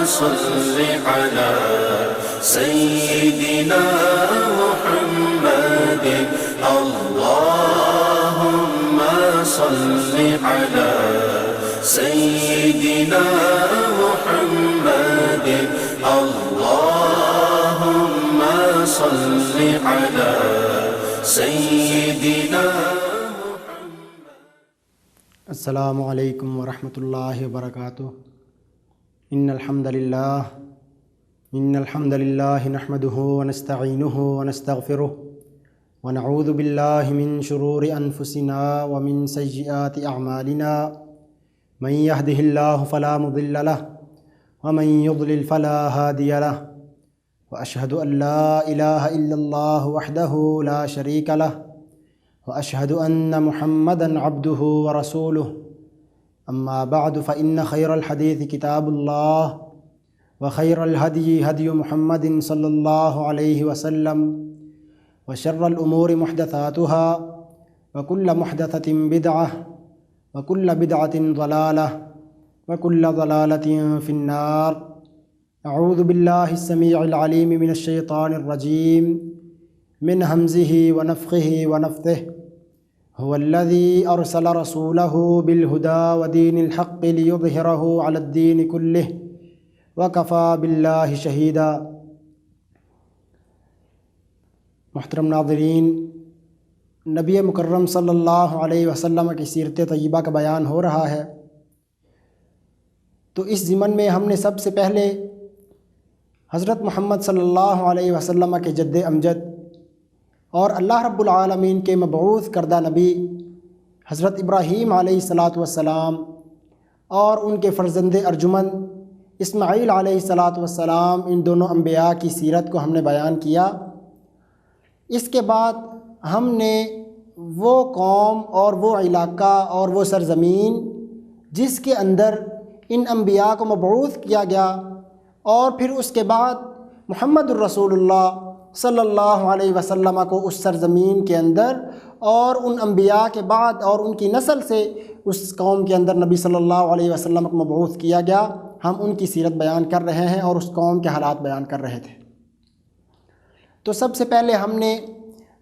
صل على سيدنا محمد اللهم صل على سيدنا محمد اللهم صل على سيدنا. السلام علیکم ورحمۃ اللہ وبرکاتہ. ان الحمد للہ نحمده ونستعینه ونستغفره ونعوذ باللہ من شرور انفسنا ومن سیئات اعمالنا من يهده الله فلا مضل له ومن يضلل فلا هادي له واشهد ان لا اله الا الله وحده لا شريك له واشهد ان محمدا عبده ورسوله. اما بعد فان خير الحديث كتاب الله وخير الهدي هدي محمد صلى الله عليه وسلم وشر الامور محدثاتها وكل محدثة بدعة وكل بدعة ضلالة وكل ضلالة في النار. اعوذ بالله السميع العليم من الشيطان الرجيم من همزه ونفخه ونفثه. هو الذي أرسل رسوله بالهدى ودين الحق ليظهره على الدين كله وكفى بالله شهيدا. محترم ناظرین، نبی مکرم صلی اللہ علیہ وسلم کی سیرت طیبہ کا بیان ہو رہا ہے، تو اس ضمن میں ہم نے سب سے پہلے حضرت محمد صلی اللہ علیہ وسلم کے جد امجد اور اللہ رب العالمین کے مبعوث کردہ نبی حضرت ابراہیم علیہ السلام اور ان کے فرزند ارجمند اسماعیل علیہ السلام، ان دونوں انبیاء کی سیرت کو ہم نے بیان کیا. اس کے بعد ہم نے وہ قوم اور وہ علاقہ اور وہ سرزمین جس کے اندر ان انبیاء کو مبعوث کیا گیا، اور پھر اس کے بعد محمد الرسول اللہ صلی اللہ علیہ وسلم کو اس سرزمین کے اندر اور ان انبیاء کے بعد اور ان کی نسل سے اس قوم کے اندر نبی صلی اللہ علیہ وسلم کو مبعوث کیا گیا، ہم ان کی سیرت بیان کر رہے ہیں اور اس قوم کے حالات بیان کر رہے تھے. تو سب سے پہلے ہم نے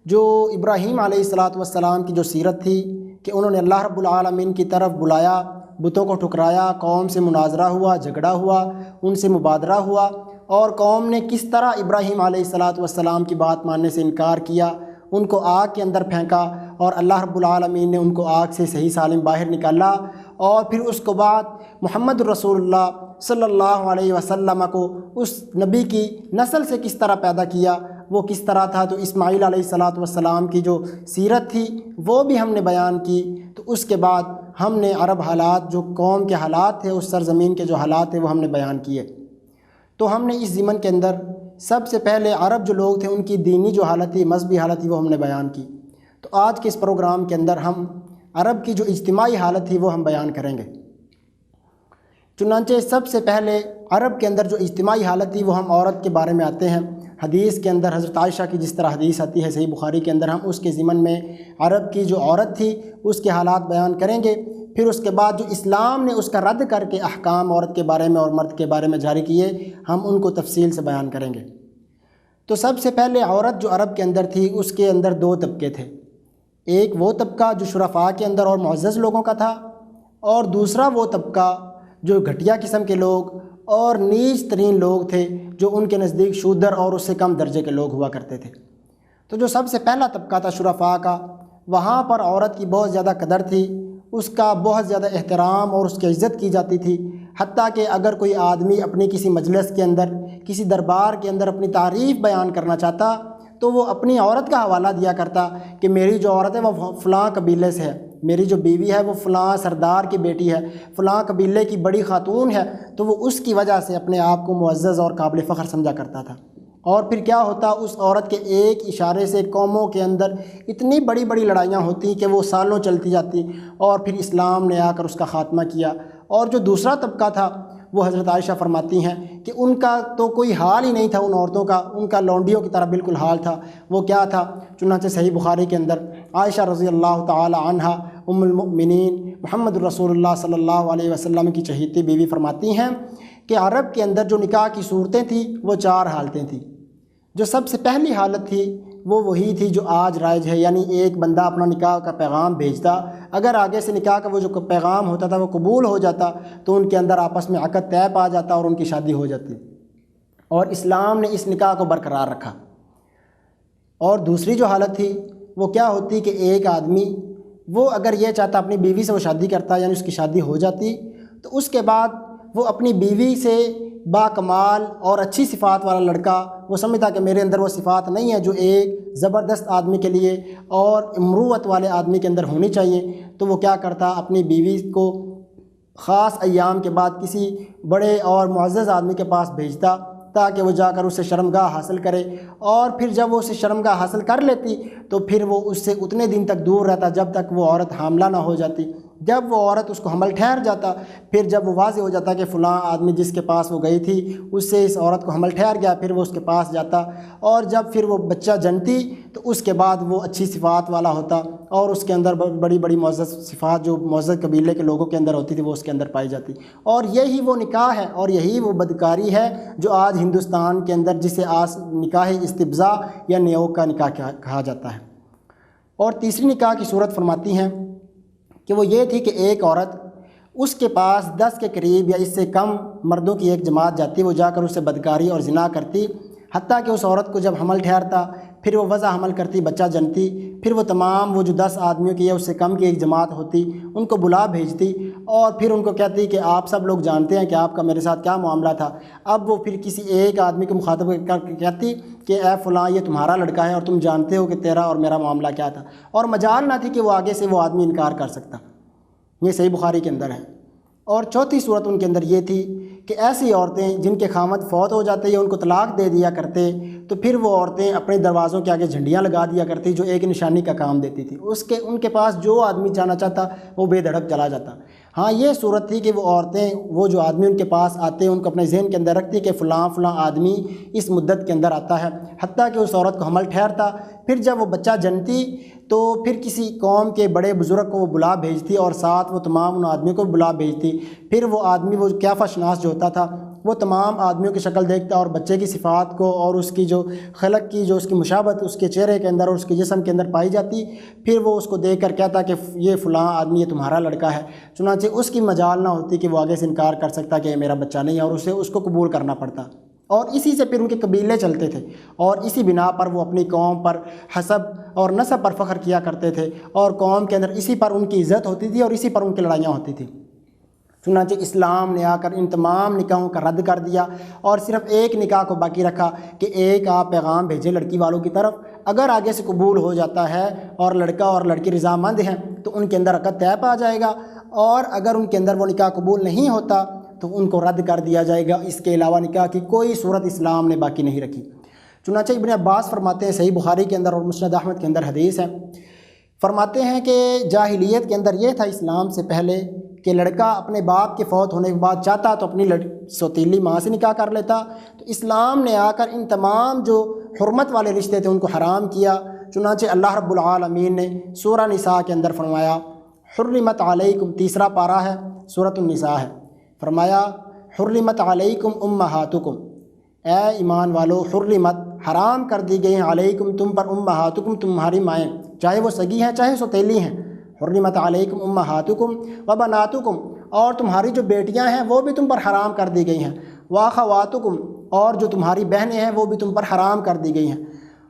جو ابراہیم علیہ السلام کی جو سیرت تھی کہ انہوں نے اللہ رب العالمین کی طرف بلایا، بتوں کو ٹھکرایا، قوم سے مناظرہ ہوا، جھگڑا ہوا، ان سے مبادرہ ہوا، اور قوم نے کس طرح ابراہیم علیہ السلام کی بات ماننے سے انکار کیا، ان کو آگ کے اندر پھینکا اور اللہ رب العالمین نے ان کو آگ سے صحیح سالم باہر نکالا. اور پھر اس کو بعد محمد الرسول اللہ صلی اللہ علیہ وسلم کو اس نبی کی نسل سے کس طرح پیدا کیا، وہ کس طرح تھا. تو اسماعیل علیہ السلام کی جو سیرت تھی وہ بھی ہم نے بیان کی. تو اس کے بعد ہم نے عرب حالات، جو قوم کے حالات تھے، اس سرزمین کے جو حالات تھے وہ ہم نے بیان کیے. تو ہم نے اس ضمن کے اندر سب سے پہلے عرب جو لوگ تھے ان کی دینی جو حالت تھی، مذہبی حالت تھی، وہ ہم نے بیان کی. تو آج کے اس پروگرام کے اندر ہم عرب کی جو اجتماعی حالت تھی وہ ہم بیان کریں گے. چنانچہ سب سے پہلے عرب کے اندر جو اجتماعی حالت تھی وہ ہم عورت کے بارے میں آتے ہیں. حدیث کے اندر حضرت عائشہ کی جس طرح حدیث آتی ہے صحیح بخاری کے اندر، ہم اس کے ضمن میں عرب کی جو عورت تھی اس کے حالات بیان کریں گے. پھر اس کے بعد جو اسلام نے اس کا رد کر کے احکام عورت کے بارے میں اور مرد کے بارے میں جاری کیے، ہم ان کو تفصیل سے بیان کریں گے. تو سب سے پہلے عورت جو عرب کے اندر تھی اس کے اندر دو طبقے تھے. ایک وہ طبقہ جو شرفاء کے اندر اور معزز لوگوں کا تھا، اور دوسرا وہ طبقہ جو گھٹیا قسم کے لوگ اور نیچ ترین لوگ تھے، جو ان کے نزدیک شودر اور اس سے کم درجے کے لوگ ہوا کرتے تھے. تو جو سب سے پہلا طبقہ تھا شرفاء کا، وہاں پر عورت کی بہت زیادہ قدر تھی، اس کا بہت زیادہ احترام اور اس کی عزت کی جاتی تھی. حتیٰ کہ اگر کوئی آدمی اپنی کسی مجلس کے اندر، کسی دربار کے اندر اپنی تعریف بیان کرنا چاہتا تو وہ اپنی عورت کا حوالہ دیا کرتا کہ میری جو عورت ہے وہ فلاں قبیلے سے ہے، میری جو بیوی ہے وہ فلاں سردار کی بیٹی ہے، فلاں قبیلے کی بڑی خاتون ہے. تو وہ اس کی وجہ سے اپنے آپ کو معزز اور قابل فخر سمجھا کرتا تھا. اور پھر کیا ہوتا، اس عورت کے ایک اشارے سے قوموں کے اندر اتنی بڑی بڑی لڑائیاں ہوتی کہ وہ سالوں چلتی جاتی، اور پھر اسلام نے آ کر اس کا خاتمہ کیا. اور جو دوسرا طبقہ تھا وہ حضرت عائشہ فرماتی ہیں کہ ان کا تو کوئی حال ہی نہیں تھا، ان عورتوں کا، ان کا لونڈیوں کی طرح بالکل حال تھا. وہ کیا تھا؟ چنانچہ صحیح بخاری کے اندر عائشہ رضی اللہ تعالی عنہا ام المؤمنین محمد الرسول اللہ صلی اللہ علیہ وسلم کی چہیتی بیوی فرماتی ہیں کہ عرب کے اندر جو نکاح کی صورتیں تھیں وہ 4 حالتیں تھیں۔ جو سب سے پہلی حالت تھی وہ وہی تھی جو آج رائج ہے، یعنی ایک بندہ اپنا نکاح کا پیغام بھیجتا، اگر آگے سے نکاح کا وہ جو پیغام ہوتا تھا وہ قبول ہو جاتا تو ان کے اندر آپس میں عقد طے پا جاتا اور ان کی شادی ہو جاتی، اور اسلام نے اس نکاح کو برقرار رکھا۔ اور دوسری جو حالت تھی وہ کیا ہوتی کہ ایک آدمی وہ اگر یہ چاہتا اپنی بیوی سے وہ شادی کرتا، یعنی اس کی شادی ہو جاتی، تو اس کے بعد وہ اپنی بیوی سے با کمال اور اچھی صفات والا لڑکا، وہ سمجھتا کہ میرے اندر وہ صفات نہیں ہے جو ایک زبردست آدمی کے لیے اور مروت والے آدمی کے اندر ہونی چاہیے، تو وہ کیا کرتا اپنی بیوی کو خاص ایام کے بعد کسی بڑے اور معزز آدمی کے پاس بھیجتا تاکہ وہ جا کر اس سے شرمگاہ حاصل کرے، اور پھر جب وہ اسے شرمگاہ حاصل کر لیتی تو پھر وہ اس سے اتنے دن تک دور رہتا جب تک وہ عورت حاملہ نہ ہو جاتی۔ جب وہ عورت اس کو حمل ٹھہر جاتا، پھر جب وہ واضح ہو جاتا کہ فلاں آدمی جس کے پاس وہ گئی تھی اس سے اس عورت کو حمل ٹھہر گیا، پھر وہ اس کے پاس جاتا، اور جب پھر وہ بچہ جنتی تو اس کے بعد وہ اچھی صفات والا ہوتا اور اس کے اندر بڑی بڑی معزز صفات جو معزز قبیلے کے لوگوں کے اندر ہوتی تھی وہ اس کے اندر پائی جاتی۔ اور یہی وہ نکاح ہے اور یہی وہ بدکاری ہے جو آج ہندوستان کے اندر جسے آج نکاح استبزاء یا نیوگ کا نکاح کہا جاتا ہے۔ اور تیسری نکاح کی صورت فرماتی ہیں کہ وہ یہ تھی کہ ایک عورت اس کے پاس 10 کے قریب یا اس سے کم مردوں کی ایک جماعت جاتی، وہ جا کر اس سے بدکاری اور زنا کرتی، حتیٰ کہ اس عورت کو جب حمل ٹھہرتا پھر وہ وضع حمل کرتی، بچہ جنتی، پھر وہ تمام وہ جو 10 آدمیوں کی یا اس سے کم کی ایک جماعت ہوتی ان کو بلا بھیجتی اور پھر ان کو کہتی کہ آپ سب لوگ جانتے ہیں کہ آپ کا میرے ساتھ کیا معاملہ تھا۔ اب وہ پھر کسی ایک آدمی کو مخاطب کر کے کہتی کہ اے فلاں یہ تمہارا لڑکا ہے اور تم جانتے ہو کہ تیرا اور میرا معاملہ کیا تھا، اور مجال نہ تھی کہ وہ آگے سے وہ آدمی انکار کر سکتا۔ یہ صحیح بخاری کے اندر ہے۔ اور چوتھی صورت ان کے اندر یہ تھی کہ ایسی عورتیں جن کے خامد فوت ہو جاتے یا ان کو طلاق دے دیا کرتے تو پھر وہ عورتیں اپنے دروازوں کے آگے جھنڈیاں لگا دیا کرتی جو ایک نشانی کا کام دیتی تھی، ان کے پاس جو آدمی جانا چاہتا وہ بے دھڑک چلا جاتا۔ ہاں یہ صورت تھی کہ وہ عورتیں وہ جو آدمی ان کے پاس آتے ان کو اپنے ذہن کے اندر رکھتی کہ فلاں فلاں آدمی اس مدت کے اندر آتا ہے، حتیٰ کہ اس عورت کو حمل ٹھہرتا، پھر جب وہ بچہ جنتی تو پھر کسی قوم کے بڑے بزرگ کو وہ بلا بھیجتی اور ساتھ وہ تمام ان آدمیوں کو بلا بھیجتی، پھر وہ آدمی وہ قیافہ شناس جو ہوتا تھا وہ تمام آدمیوں کی شکل دیکھتا اور بچے کی صفات کو اور اس کی جو خلق کی جو اس کی مشابہت اس کے چہرے کے اندر اور اس کے جسم کے اندر پائی جاتی، پھر وہ اس کو دیکھ کر کہتا کہ یہ فلاں آدمی یہ تمہارا لڑکا ہے، چنانچہ اس کی مجال نہ ہوتی کہ وہ آگے سے انکار کر سکتا کہ یہ میرا بچہ نہیں ہے اور اسے اس کو قبول کرنا پڑتا، اور اسی سے پھر ان کے قبیلے چلتے تھے اور اسی بنا پر وہ اپنی قوم پر حسب اور نسب پر فخر کیا کرتے تھے اور قوم کے اندر اسی پر ان کی عزت ہوتی تھی اور اسی پر ان کی لڑائیاں ہوتی تھیں۔ چنانچہ اسلام نے آ کر ان تمام نکاحوں کا رد کر دیا اور صرف ایک نکاح کو باقی رکھا کہ ایک آپ پیغام بھیجیں لڑکی والوں کی طرف، اگر آگے سے قبول ہو جاتا ہے اور لڑکا اور لڑکی رضامند ہیں تو ان کے اندر عقد طے پا جائے گا، اور اگر ان کے اندر وہ نکاح قبول نہیں ہوتا تو ان کو رد کر دیا جائے گا۔ اس کے علاوہ نکاح کی کوئی صورت اسلام نے باقی نہیں رکھی۔ چنانچہ ابن عباس فرماتے ہیں، صحیح بخاری کے اندر اور مسند احمد کے اندر حدیث ہے، فرماتے ہیں کہ جاہلیت کے اندر یہ تھا اسلام سے پہلے کہ لڑکا اپنے باپ کے فوت ہونے کے بعد چاہتا تو اپنی سوتیلی ماں سے نکاح کر لیتا، تو اسلام نے آ کر ان تمام جو حرمت والے رشتے تھے ان کو حرام کیا۔ چنانچہ اللہ رب العالمین نے سورہ نساء کے اندر فرمایا حرمت علیکم، تیسرا پارہ ہے سورۃ النساء ہے، فرمایا حرمت علیکم امہاتکم، اے ایمان والو حرمت حرام کر دی گئی ہیں علیکم تم پر امہاتکم تمہاری مائیں، چاہے وہ سگی ہیں چاہے سوتیلی ہیں، حرمت علیکم امہاتکم وبناتکم، اور تمہاری جو بیٹیاں ہیں وہ بھی تم پر حرام کر دی گئی ہیں، واخواتکم، اور جو تمہاری بہنیں ہیں وہ بھی تم پر حرام کر دی گئی ہیں،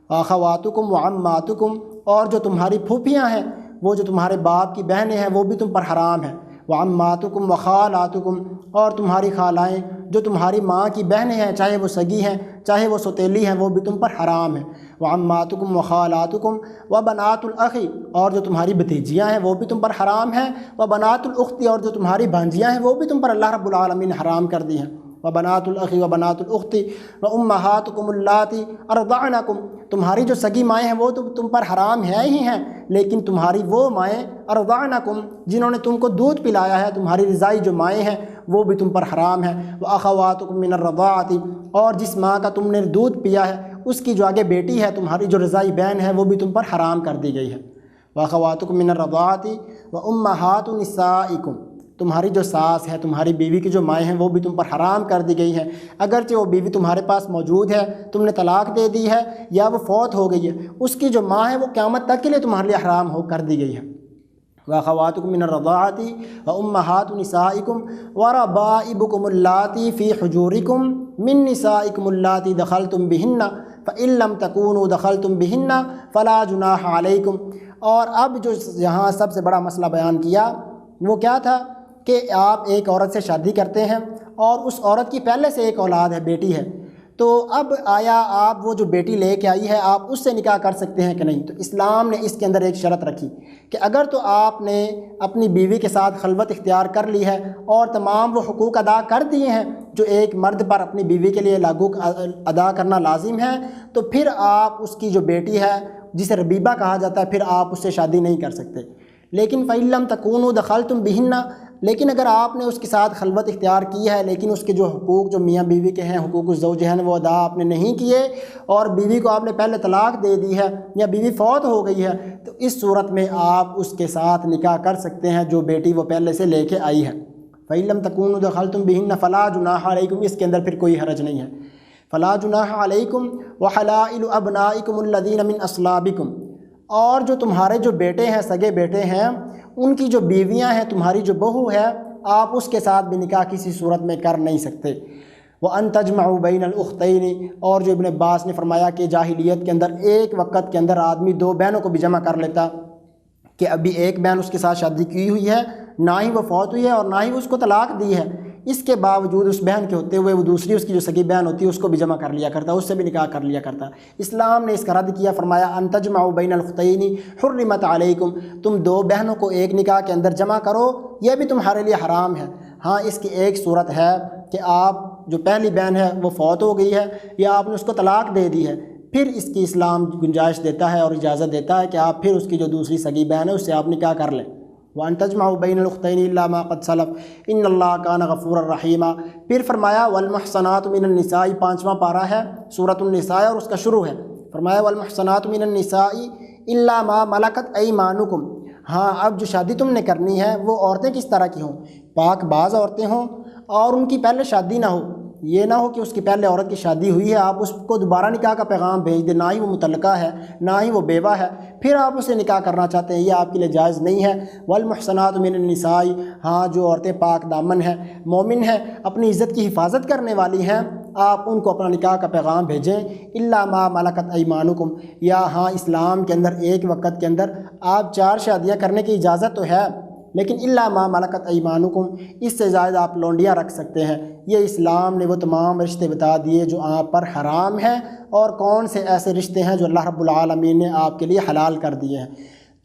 واخواتکم وعماتکم، اور جو تمہاری پھوپھیاں ہیں وہ جو تمہارے باپ کی بہنیں ہیں وہ بھی تم پر حرام ہیں، وعماتکم وخالاتکم، اور تمہاری خالائیں جو تمہاری ماں کی بہنیں ہیں چاہے وہ سگی ہیں چاہے وہ سوتیلی ہیں وہ بھی تم پر حرام ہیں، وعماتکم وخالاتکم وبنات الاخی، اور جو تمہاری بھتیجیاں ہیں وہ بھی تم پر حرام ہیں، وبنات الاختی، اور جو تمہاری بھانجیاں ہیں وہ بھی تم پر اللہ رب العالمین نے حرام کر دی ہیں، وبنات الاخی وبنات الاختی وامہاتکم اللاتی ارضعنکم، تمہاری جو سگی مائیں ہیں وہ تو تم پر حرام ہیں ہی ہیں، لیکن تمہاری وہ مائیں ارضعنکم جنہوں نے تم کو دودھ پلایا ہے، تمہاری رضائی جو مائیں ہیں وہ بھی تم پر حرام ہیں، واخواتکم من الرضاعۃ، اور جس ماں کا تم نے دودھ پیا ہے اس کی جو آگے بیٹی ہے تمہاری جو رضائی بہن ہے وہ بھی تم پر حرام کر دی گئی ہے، واخواتکم من الرضاعۃ وامہات نسائکم، تمہاری جو ساس ہے، تمہاری بیوی کی جو مائیں ہیں، وہ بھی تم پر حرام کر دی گئی ہیں، اگرچہ وہ بیوی تمہارے پاس موجود ہے، تم نے طلاق دے دی ہے یا وہ فوت ہو گئی ہے، اس کی جو ماں ہے وہ قیامت تک کے لیے تمہارے لیے حرام ہو کر دی گئی ہے۔ وَأَخَوَاتُكُم مِّنَ الرَّضَاعَةِ وَأُمَّهَاتُ نِسَائِكُمْ وَرَبَائِبُكُمُ اللَّاتِي فِي حُجُورِكُم مِّن نِّسَائِكُمُ اللَّاتِي دَخَلْتُم بِهِنَّ فَإِن لَّمْ تَكُونُوا دَخَلْتُم بِهِنَّ فَلَا جُنَاحَ عَلَيْكُمْ۔ اور اب جو یہاں سب سے بڑا مسئلہ بیان کیا وہ کیا تھا کہ آپ ایک عورت سے شادی کرتے ہیں اور اس عورت کی پہلے سے ایک اولاد ہے، بیٹی ہے، تو اب آیا آپ وہ جو بیٹی لے کے آئی ہے آپ اس سے نکاح کر سکتے ہیں کہ نہیں؟ تو اسلام نے اس کے اندر ایک شرط رکھی کہ اگر تو آپ نے اپنی بیوی کے ساتھ خلوت اختیار کر لی ہے اور تمام وہ حقوق ادا کر دیے ہیں جو ایک مرد پر اپنی بیوی کے لیے ادا کرنا لازم ہے، تو پھر آپ اس کی جو بیٹی ہے جسے ربیبہ کہا جاتا ہے، پھر آپ اس سے شادی نہیں کر سکتے۔ لیکن فَإِن لَّمْ تَكُونُوا دَخَلْتُم بِهِنَّ، لیکن اگر آپ نے اس کے ساتھ خلوت اختیار کی ہے لیکن اس کے جو حقوق جو میاں بیوی کے ہیں، حقوق الزوج ہیں، وہ ادا آپ نے نہیں کیے اور بیوی کو آپ نے پہلے طلاق دے دی ہے یا بیوی فوت ہو گئی ہے، تو اس صورت میں آپ اس کے ساتھ نکاح کر سکتے ہیں جو بیٹی وہ پہلے سے لے کے آئی ہے۔ فَإِن لَّمْ تَكُونُوا دَخَلْتُم بِهِنَّ فَلَا جُنَاحَ عَلَيْكُمْ، اس کے اندر پھر کوئی حرج نہیں ہے۔ فَلَا جُنَاحَ عَلَيْكُمْ وَحَلَائِلُ أَبْنَائِكُمُ الَّذِينَ مِنْ أَصْلَابِكُمْ، اور جو تمہارے جو بیٹے ہیں، سگے بیٹے ہیں، ان کی جو بیویاں ہیں، تمہاری جو بہو ہے، آپ اس کے ساتھ بھی نکاح کسی صورت میں کر نہیں سکتے۔ وَأَن تَجْمَعُوا بَيْنَ الْأُخْتَيْنِ، اور جو ابن عباس نے فرمایا کہ جاہلیت کے اندر ایک وقت کے اندر آدمی دو بہنوں کو بھی جمع کر لیتا، کہ ابھی ایک بہن اس کے ساتھ شادی کی ہوئی ہے، نہ ہی وہ فوت ہوئی ہے اور نہ ہی اس کو طلاق دی ہے، اس کے باوجود اس بہن کے ہوتے ہوئے وہ دوسری اس کی جو سگی بہن ہوتی ہے اس کو بھی جمع کر لیا کرتا، اس سے بھی نکاح کر لیا کرتا۔ اسلام نے اس کا رد کیا، فرمایا ان تجمعوا بین الختین حرمت علیکم، تم دو بہنوں کو ایک نکاح کے اندر جمع کرو، یہ بھی تمہارے لیے حرام ہے۔ ہاں، اس کی ایک صورت ہے کہ آپ جو پہلی بہن ہے وہ فوت ہو گئی ہے یا آپ نے اس کو طلاق دے دی ہے، پھر اس کی اسلام گنجائش دیتا ہے اور اجازت دیتا ہے کہ آپ پھر اس کی جو دوسری سگی بہن ہے اس سے آپ نکاح کر لیں۔ وَأَن تَجْمَعُوا بَيْنَ الْأُخْتَيْنِ إِلَّا مَا قَدْ سَلَفَ إِنَّ اللَّهَ كَانَ غَفُورًا رَحِيمًا۔ پھر فرمایا وَالْمُحْصَنَاتُ مِنَ النِّسَاءِ، 5واں پارہ ہے سورۃ النساء اور اس کا شروع ہے، فرمایا وَالْمُحْصَنَاتُ مِنَ النِّسَاءِ إِلَّا مَا مَلَكَتْ أَيْمَانُكُمْ۔ ہاں، اب جو شادی تم نے کرنی ہے وہ عورتیں کس طرح کی ہوں؟ پاک باز عورتیں ہوں اور ان کی پہلے شادی نہ ہو، یہ نہ ہو کہ اس کی پہلے عورت کی شادی ہوئی ہے، آپ اس کو دوبارہ نکاح کا پیغام بھیج دیں، نہ ہی وہ مطلقہ ہے نہ ہی وہ بیوہ ہے، پھر آپ اسے نکاح کرنا چاہتے ہیں، یہ آپ کے لیے جائز نہیں ہے۔ والمحصنات من النساء، ہاں جو عورتیں پاک دامن ہیں، مومن ہیں، اپنی عزت کی حفاظت کرنے والی ہیں، آپ ان کو اپنا نکاح کا پیغام بھیجیں۔ الا ما ملکت ایمانکم، یا ہاں اسلام کے اندر ایک وقت کے اندر آپ 4 شادیاں کرنے کی اجازت تو ہے، لیکن الا ما ملکت ایمانکم، اس سے زائد آپ لونڈیاں رکھ سکتے ہیں۔ یہ اسلام نے وہ تمام رشتے بتا دیے جو آپ پر حرام ہیں اور کون سے ایسے رشتے ہیں جو اللہ رب العالمین نے آپ کے لیے حلال کر دیے ہیں۔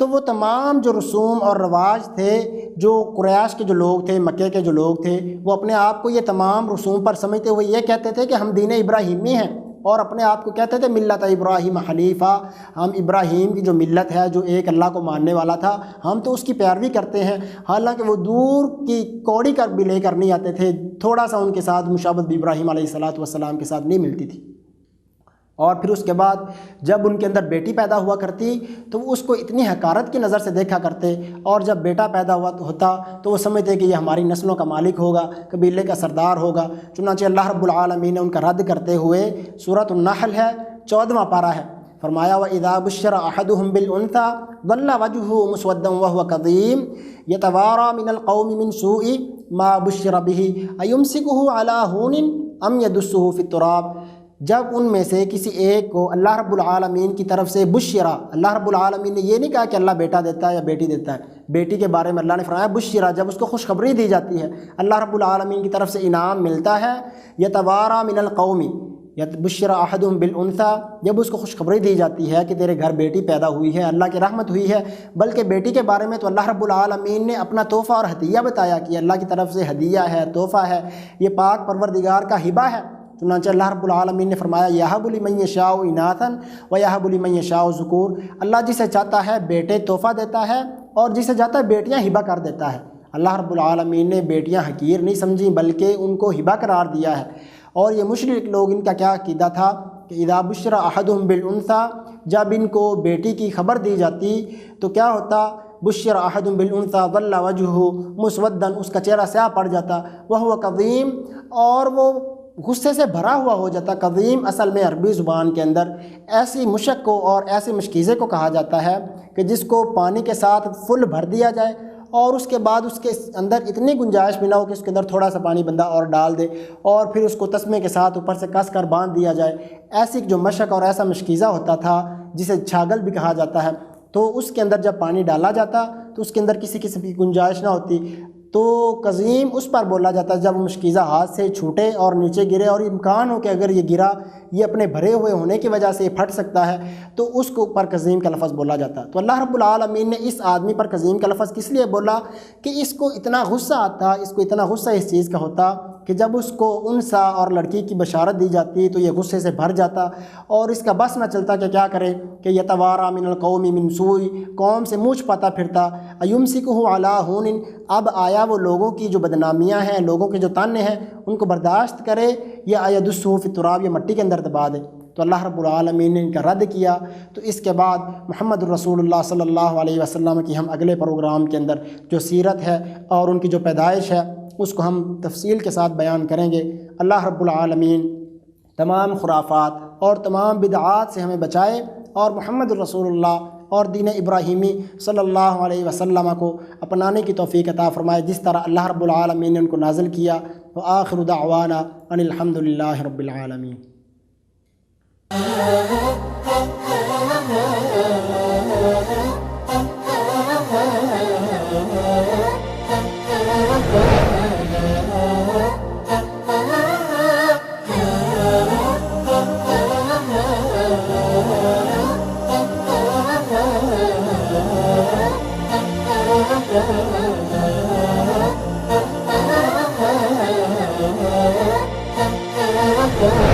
تو وہ تمام جو رسوم اور رواج تھے، جو قریش کے جو لوگ تھے، مکے کے جو لوگ تھے، وہ اپنے آپ کو یہ تمام رسوم پر سمجھتے ہوئے یہ کہتے تھے کہ ہم دین ابراہیمی ہیں، اور اپنے آپ کو کہتے تھے ملت ابراہیم حنیفہ، ہم ابراہیم کی جو ملت ہے، جو ایک اللہ کو ماننے والا تھا، ہم تو اس کی پیروی کرتے ہیں، حالانکہ وہ دور کی کوڑی کر بھی لے کر نہیں آتے تھے، تھوڑا سا ان کے ساتھ مشابہت بھی ابراہیم علیہ السلام کے ساتھ نہیں ملتی تھی۔ اور پھر اس کے بعد جب ان کے اندر بیٹی پیدا ہوا کرتی تو وہ اس کو اتنی حقارت کی نظر سے دیکھا کرتے، اور جب بیٹا پیدا ہوتا تو وہ سمجھتے کہ یہ ہماری نسلوں کا مالک ہوگا، قبیلے کا سردار ہوگا۔ چنانچہ اللہ رب العالمین نے ان کا رد کرتے ہوئے سورۃ النحل ہے 14واں پارہ ہے، فرمایا وَإِذَا بُشِّرَ أَحَدُهُم بِالْأُنثَىٰ ظَلَّ وَجْهُهُ مُسْوَدًّا وَهُوَ كَظِيمٌ يَتَوَارَىٰ مِنَ الْقَوْمِ مِنْ سُوءِ مَا بُشِّرَ بِهِ أَيُمْسِكُهُ عَلَىٰ هُونٍ أَمْ يَدُسُّهُ فِي التُّرَابِ۔ جب ان میں سے کسی ایک کو اللہ رب العالمین کی طرف سے بشرا، اللہ رب العالمین نے یہ نہیں کہا کہ اللہ بیٹا دیتا ہے یا بیٹی دیتا ہے، بیٹی کے بارے میں اللہ نے فرمایا بشرا، جب اس کو خوشخبری دی جاتی ہے، اللہ رب العالمین کی طرف سے انعام ملتا ہے، یتوارا من القوم، بشرا احدہم بالانثیٰ، جب اس کو خوشخبری دی جاتی ہے کہ تیرے گھر بیٹی پیدا ہوئی ہے، اللہ کی رحمت ہوئی ہے، بلکہ بیٹی کے بارے میں تو اللہ رب العالمین نے اپنا تحفہ اور ہدیہ بتایا کہ اللہ کی طرف سے ہدیہ ہے، تحفہ ہے، یہ پاک پروردگار کا ہبہ ہے۔ چنانچہ اللہ رب العالمین نے فرمایا یہب لمن یشاء اناثا ویہب لمن یشاء ذکور، اللہ جسے چاہتا ہے بیٹے تحفہ دیتا ہے اور جسے چاہتا ہے بیٹیاں ہبہ کر دیتا ہے۔ اللہ رب العالمین نے بیٹیاں حقیر نہیں سمجھیں بلکہ ان کو ہبہ قرار دیا ہے۔ اور یہ مشرک لوگ، ان کا کیا عقیدہ تھا کہ اذا بشر احدہم بالانثیٰ، جب ان کو بیٹی کی خبر دی جاتی تو کیا ہوتا بشر احد بالانثى ظل وجهه مسودا، اس کا چہرہ سیاہ پڑ جاتا، وهو قدیم، اور وہ غصے سے بھرا ہوا ہو جاتا۔ قدیم اصل میں عربی زبان کے اندر ایسی مشک کو اور ایسی مشکیزے کو کہا جاتا ہے کہ جس کو پانی کے ساتھ فل بھر دیا جائے اور اس کے بعد اس کے اندر اتنی گنجائش بھی نہ ہو کہ اس کے اندر تھوڑا سا پانی بندہ اور ڈال دے اور پھر اس کو تسمے کے ساتھ اوپر سے کس کر باندھ دیا جائے۔ ایسی جو مشک اور ایسا مشکیزہ ہوتا تھا جسے چھاگل بھی کہا جاتا ہے، تو اس کے اندر جب پانی ڈالا جاتا تو اس کے اندر کسی قسم کی گنجائش نہ ہوتی، تو قزیم اس پر بولا جاتا ہے جب وہ مشکیزہ ہاتھ سے چھوٹے اور نیچے گرے اور امکان ہو کہ اگر یہ گرا یہ اپنے بھرے ہوئے ہونے کی وجہ سے یہ پھٹ سکتا ہے، تو اس کو پر قزیم کا لفظ بولا جاتا ہے۔ تو اللہ رب العالمین نے اس آدمی پر قزیم کا لفظ کس لیے بولا کہ اس کو اتنا غصہ آتا، اس کو اتنا غصہ اس چیز کا ہوتا کہ جب اس کو انثیٰ اور لڑکی کی بشارت دی جاتی تو یہ غصے سے بھر جاتا اور اس کا بس نہ چلتا کہ کیا کرے کہ یتوارا من القوم من سوء، قوم سے منہ چھپاتا پھرتا، ایمسکہ علی ہون، اب آیا وہ لوگوں کی جو بدنامیاں ہیں، لوگوں کے جو طعنے ہیں ان کو برداشت کرے، یا ایدسہ فی التراب، یا مٹی کے اندر دبا دے۔ تو اللہ رب العالمین نے ان کا رد کیا۔ تو اس کے بعد محمد الرسول اللہ صلی اللہ علیہ وسلم کی ہم اگلے پروگرام کے اندر جو سیرت ہے اور ان کی جو پیدائش ہے اس کو ہم تفصیل کے ساتھ بیان کریں گے۔ اللہ رب العالمین تمام خرافات اور تمام بدعات سے ہمیں بچائے اور محمد الرسول اللہ اور دین ابراہیمی صلی اللہ علیہ وسلم کو اپنانے کی توفیق عطا فرمائے جس طرح اللہ رب العالمین نے ان کو نازل کیا۔ وآخر دعوانا ان الحمد للہ رب العالمین۔ Oh